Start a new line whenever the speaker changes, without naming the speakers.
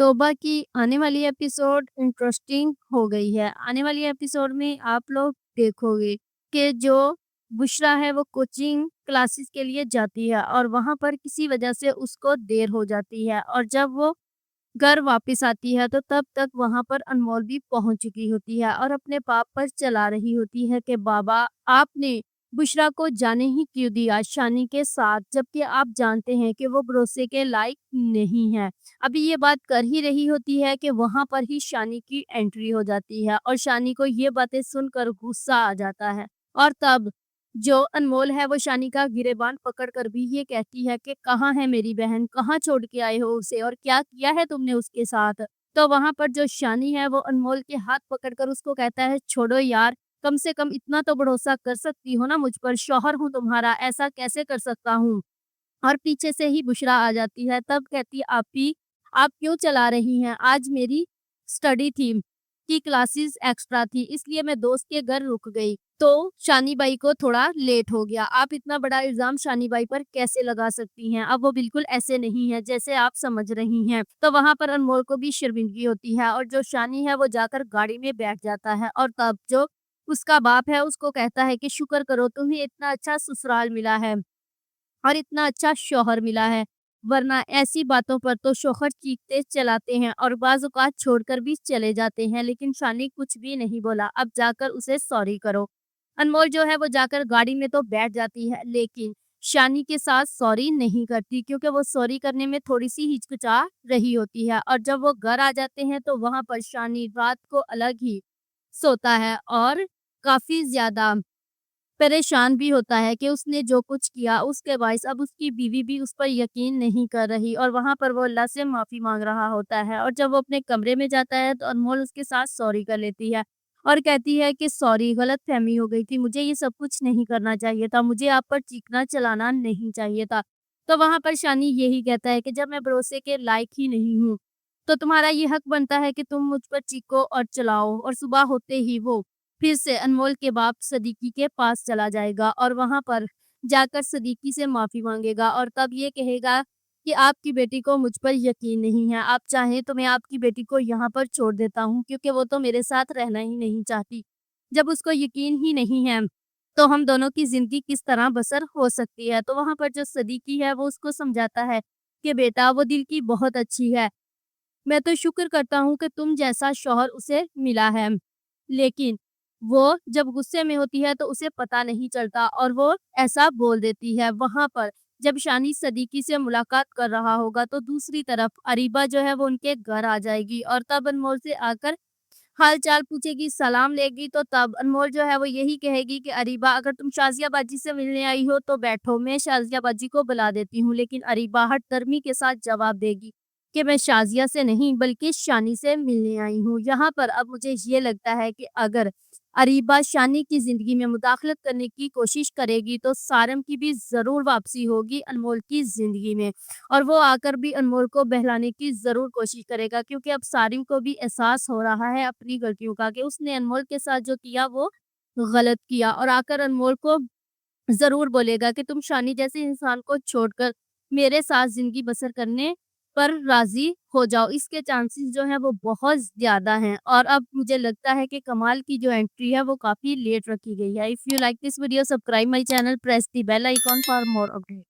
तौबा की आने वाली एपिसोड इंटरेस्टिंग हो गई है। आने वाली एपिसोड में आप लोग देखोगे कि जो बुशरा है वो कोचिंग क्लासेस के लिए जाती है और वहाँ पर किसी वजह से उसको देर हो जाती है और जब वो घर वापस आती है तो तब तक वहाँ पर अनमोल भी पहुँच चुकी होती है और अपने पाप पर चला रही होती है कि बाबा आपने बुशरा को जाने ही क्यों दिया शानी के साथ, जबकि आप जानते हैं कि वो भरोसे के लायक नहीं है। अभी ये बात कर ही रही होती है कि वहाँ पर ही शानी की एंट्री हो जाती है और शानी को ये बातें सुनकर गुस्सा आ जाता है। और तब जो अनमोल है वो शानी का गिरेबान पकड़ कर भी ये कहती है कि कहाँ है मेरी बहन, कहाँ छोड़ के आए हो उसे और क्या किया है तुमने उसके साथ। तो वहां पर जो शानी है वो अनमोल के हाथ पकड़कर उसको कहता है छोड़ो यार, कम से कम इतना तो भरोसा कर सकती हो ना मुझ पर, शौहर हूँ तुम्हारा, ऐसा कैसे कर सकता हूँ। और पीछे से ही बुशरा आ जाती है, तब कहती है आपी आप क्यों चला रही हैं, आज मेरी स्टडी थी की क्लासेस एक्स्ट्रा थी इसलिए मैं दोस्त के घर रुक गई तो शानी बाई को थोड़ा लेट हो गया। आप इतना बड़ा इल्जाम शानी बाई पर कैसे लगा सकती हैं, अब वो बिल्कुल ऐसे नहीं है जैसे आप समझ रही हैं। तो वहां पर अनमोल को भी शर्मिंदगी होती है और जो शानी है वो जाकर गाड़ी में बैठ जाता है और तब जो उसका बाप है उसको कहता है कि शुक्र करो तुम्हें इतना अच्छा ससुराल मिला है और इतना अच्छा शौहर मिला है, वरना ऐसी बातों पर तो शौहर चीखते चलाते हैं और बाज़ औक़ात छोड़कर भी चले जाते हैं। लेकिन शानी कुछ भी नहीं बोला, अब जाकर उसे सॉरी करो। अनमोल जो है वो जाकर गाड़ी में तो बैठ जाती है, लेकिन शानी के साथ सॉरी नहीं करती क्योंकि वो सॉरी करने में थोड़ी-सी हिचकिचा रही होती है और जब वो घर आ जाते हैं तो वहाँ पर शानी रात को अलग ही सोता है और काफ़ी ज़्यादा परेशान भी होता है कि उसने जो कुछ किया उसके बायस अब उसकी बीवी भी उस पर यकीन नहीं कर रही और वहाँ पर वो अल्लाह से माफ़ी माँग रहा होता है और जब वो अपने कमरे में जाता है तो अनमोल उसके साथ सॉरी कर लेती है और कहती है कि सॉरी, गलतफ़हमी हो गई थी, मुझे ये सब कुछ नहीं करना चाहिए था, मुझे आप पर चीखना चलाना नहीं चाहिए था। तो वहाँ पर शानी यही कहता है कि जब मैं भरोसे के लायक ही नहीं हूँ, तो तुम्हारा ये हक बनता है कि तुम मुझ पर चीखो और चलाओ। और सुबह होते ही वो फिर से अनमोल के बाप सदीकी के पास चला जाएगा और वहाँ पर जाकर सदीकी से माफ़ी माँगेगा और तब ये कहेगा कि आपकी बेटी को मुझ पर यकीन नहीं है, आप चाहें तो मैं आपकी बेटी को यहाँ पर छोड़ देता हूँ क्योंकि वो तो मेरे साथ रहना ही नहीं चाहती। जब उसको यकीन ही नहीं है, तो हम दोनों की ज़िंदगी किस तरह बसर हो सकती है। तो वहाँ पर जो सदीकी है वो उसको समझाता है कि बेटा वो दिल की बहुत अच्छी है, मैं तो शुक्र करता हूँ कि तुम जैसा शौहर उसे मिला है। लेकिन वो जब गुस्से में होती है तो उसे पता नहीं चलता और वो ऐसा बोल देती है। वहाँ पर जब शानी सदीकी से मुलाकात कर रहा होगा तो दूसरी तरफ अरीबा जो है वो उनके घर आ जाएगी और तब अनमोल से आकर हाल-चाल पूछेगी, सलाम लेगी तो तब अनमोल जो है वो यही कहेगी कि अरीबा अगर तुम शाज़िया बाजी से मिलने आई हो तो बैठो, मैं शाज़िया बाजी को बुला देती हूँ। लेकिन अरीबा हठधर्मी के साथ जवाब देगी कि मैं शाज़िया से नहीं बल्कि शानी से मिलने आई हूँ। यहाँ पर अब मुझे ये लगता है कि अगर अरीबा शानी की ज़िंदगी में मुदाखलत करने की कोशिश करेगी तो सारम की भी ज़रूर वापसी होगी अनमोल की ज़िंदगी में। और वो आकर भी अनमोल को बहलाने की ज़रूर कोशिश करेगा क्योंकि अब सारिम को भी एहसास हो रहा है अपनी गलतियों का कि उसने अनमोल के साथ जो किया वो गलत किया और आकर अनमोल को ज़रूर बोलेगा कि तुम शानी जैसे इंसान को छोड़कर मेरे साथ ज़िंदगी बसर करने पर राज़ी हो जाओ। इसके चांसेस जो हैं वो बहुत ज़्यादा हैं और अब मुझे लगता है कि कमाल की जो एंट्री है वो काफ़ी लेट रखी गई है। If you like this video subscribe my channel, press the bell icon for more update.